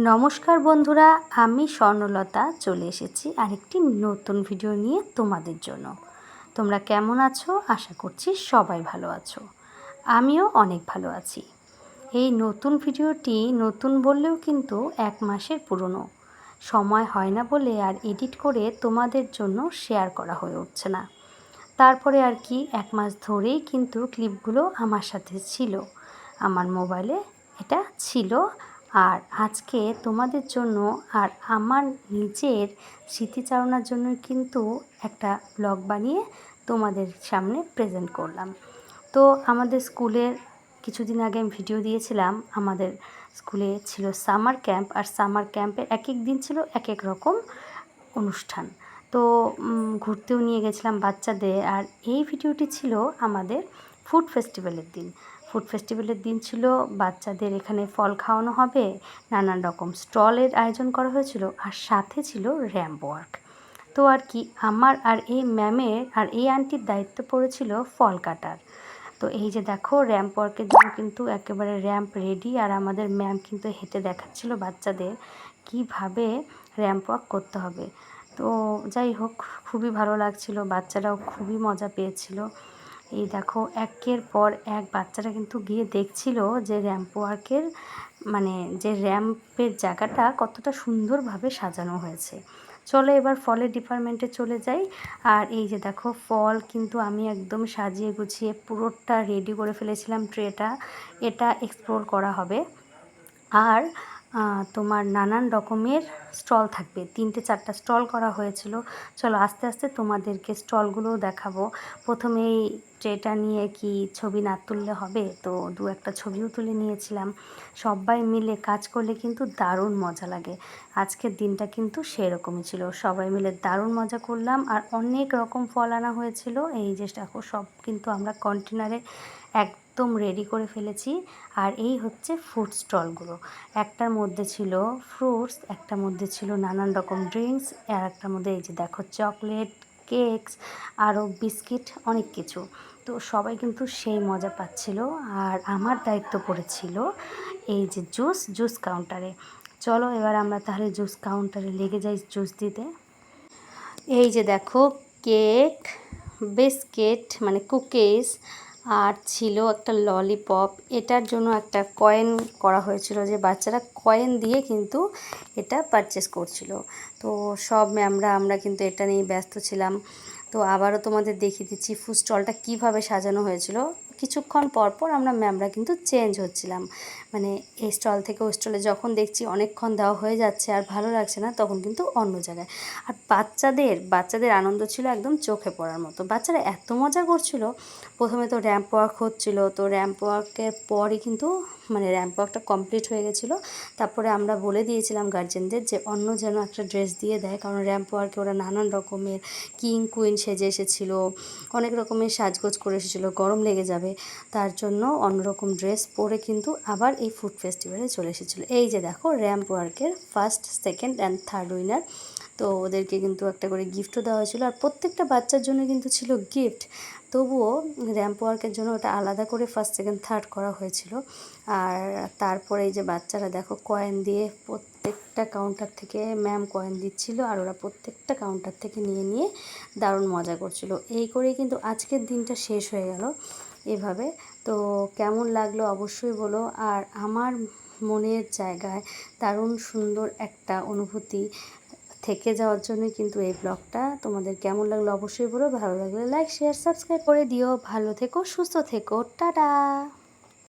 নমস্কার বন্ধুরা, আমি স্বর্ণলতা চলে এসেছি আরেকটি নতুন ভিডিও নিয়ে তোমাদের জন্য। তোমরা কেমন আছো? আশা করছি সবাই ভালো আছো। আমিও অনেক ভালো আছি। এই নতুন ভিডিওটি নতুন বললেও কিন্তু 1 মাসের পুরনো। সময় হয় না বলে আর এডিট করে তোমাদের জন্য শেয়ার করা হয়ে উঠছে না। তারপরে আর কি 1 মাস ধরেই কিন্তু ক্লিপগুলো আমার সাথে ছিল, আমার মোবাইলে এটা ছিল। আর আজকে তোমাদের জন্য আর আমার নিজের স্মৃতিচারণার জন্য কিন্তু একটা ব্লগ বানিয়ে তোমাদের সামনে প্রেজেন্ট করলাম। তো আমাদের স্কুলের কিছুদিন আগে আমি ভিডিও দিয়েছিলাম, আমাদের স্কুলে ছিল সামার ক্যাম্প, আর সামার ক্যাম্পের এক এক দিন ছিল এক এক রকম অনুষ্ঠান। তো ঘুরতেও নিয়ে গেছিলাম বাচ্চাদের। আর এই ভিডিওটি ছিল আমাদের ফুড ফেস্টিভ্যালের দিন। ফুড ফেস্টিভ্যালের দিন ছিল, বাচ্চাদের এখানে ফল খাওয়ানো হবে, নানান রকম স্টলের আয়োজন করা হয়েছিল, আর সাথে ছিল র্যাম্প ওয়ার্ক। তো আর কি আমার আর এই ম্যামের আর এই আন্টির দায়িত্ব পড়েছিল ফল কাটার। তো এই যে দেখো, র্যাম্প ওয়ার্কের জন্য কিন্তু একেবারে র্যাম্প রেডি, আর আমাদের ম্যাম কিন্তু হেঁটে দেখাচ্ছিল বাচ্চাদের কিভাবে র্যাম্প ওয়ার্ক করতে হবে। তো যাই হোক, খুবই ভালো লাগছিল, বাচ্চারাও খুবই মজা পেয়েছিল। এই দেখো, একের পর এক বাচ্চারা কিন্তু গিয়ে দেখছিল যে র্যাম্প ওয়ার্কের মানে যে র্যাম্পের জায়গাটা কতটা সুন্দরভাবে সাজানো হয়েছে। চলো এবার ফলের ডিপার্টমেন্টে চলে যাই। আর এই যে দেখো, ফল কিন্তু আমি একদম সাজিয়ে গুছিয়ে পুরোটা রেডি করে ফেলেছিলাম ট্রেটা। এটা এক্সপ্লোর করা হবে। আর তোমার নানান রকমের স্টল থাকবে, 3-4টা স্টল করা হয়েছিল। চলো আস্তে আস্তে তোমাদেরকে স্টলগুলোও দেখাবো। প্রথমেই ট্রেটা নিয়ে কি ছবি না তুললে হবে, তো 2-একটা ছবিও তুলে নিয়েছিলাম। সবাই মিলে কাজ করলে কিন্তু দারুণ মজা লাগে। আজকের দিনটা কিন্তু সেরকমই ছিল, সবাই মিলে দারুণ মজা করলাম। আর অনেক রকম ফল আনা হয়েছিল। এই যে দেখো, সব কিন্তু আমরা কন্টেনারে একদম রেডি করে ফেলেছি। আর এই হচ্ছে ফুড স্টলগুলো। একটার মধ্যে ছিল ফ্রুটস, একটার মধ্যে ছিল নানান রকম ড্রিঙ্কস, আর একটার মধ্যে এই যে দেখো চকলেট, কেকস, আরও বিস্কিট, অনেক কিছু। তো সবাই কিন্তু সেই মজা পাচ্ছিল। আর আমার দায়িত্ব পড়েছিল এই যে জুস কাউন্টারে। চলো এবার আমরা তাহলে জুস কাউন্টারে লেগে যাই জুস দিতে। এই যে দেখো, কেক, বিস্কিট মানে কুকিজ, আর ছিল একটা ললিপপ। এটার জন্য একটা কয়েন করা হয়েছিল, যে বাচ্চারা কয়েন দিয়ে কিন্তু এটা পারচেস করছিল। তো সব আমরা কিন্তু এটা নিয়ে ব্যস্ত ছিলাম। তো আবারও তোমাদের দেখিয়ে দিচ্ছি ফুড স্টলটা কীভাবে সাজানো হয়েছিল। কিছুক্ষণ পর পর আমরা কিন্তু চেঞ্জ হচ্ছিলাম, মানে এই স্টল থেকে ওই স্টলে যখন দেখছি অনেকক্ষণ দেওয়া হয়ে যাচ্ছে আর ভালো লাগছে না, তখন কিন্তু অন্য জায়গায়। আর বাচ্চাদের আনন্দ ছিল একদম চোখে পড়ার মতো। বাচ্চারা এত মজা করছিল। প্রথমে তো র্যাম্প ওয়ার্ক হচ্ছিল, তো র্যাম্প ওয়ার্কের পরই কিন্তু মানে র্যাম্প ওয়ার্কটা কমপ্লিট হয়ে গেছিলো। তারপরে আমরা বলে দিয়েছিলাম গার্জেনদের যে অন্য যেন একটা ড্রেস দিয়ে দেয়, কারণ র্যাম্প ওয়ার্কে ওরা নানান রকমের কিং কুইন সেজে এসেছিলো, অনেক রকমের সাজগোজ করে এসেছিলো, গরম লেগে যাবে, তার জন্য অন্যরকম ড্রেস পরে কিন্তু আবার এই ফুড ফেস্টিভ্যালে চলে এসেছিলো। এই যে দেখো, র্যাম্প ওয়ার্কের first, second and third winner. তো ওদেরকে কিন্তু একটা করে গিফটও দেওয়া হয়েছিলো, আর প্রত্যেকটা বাচ্চার জন্য কিন্তু ছিল গিফট। তবুও র্যাম্প ওয়ার্কের জন্য ওটা আলাদা করে ফার্স্ট, সেকেন্ড, থার্ড করা হয়েছিল। আর তারপরে এই যে বাচ্চারা দেখো কয়েন দিয়ে প্রত্যেকটা কাউন্টার থেকে ম্যাম কয়েন দিচ্ছিল, আর ওরা প্রত্যেকটা কাউন্টার থেকে নিয়ে নিয়ে দারুণ মজা করছিল। এই করেই কিন্তু আজকের দিনটা শেষ হয়ে গেল এভাবে। তো কেমন লাগলো অবশ্যই বলো। আর আমার মনের জায়গায় দারুণ সুন্দর একটা অনুভূতি থেকে যাওয়ার জন্য কিন্তু এই ব্লগটা। তোমাদের কেমন লাগলো অবশ্যই বলো। ভালো লাগলে লাইক, শেয়ার, সাবস্ক্রাইব করে দিও। ভালো থেকো, সুস্থ থেকো, টাটা।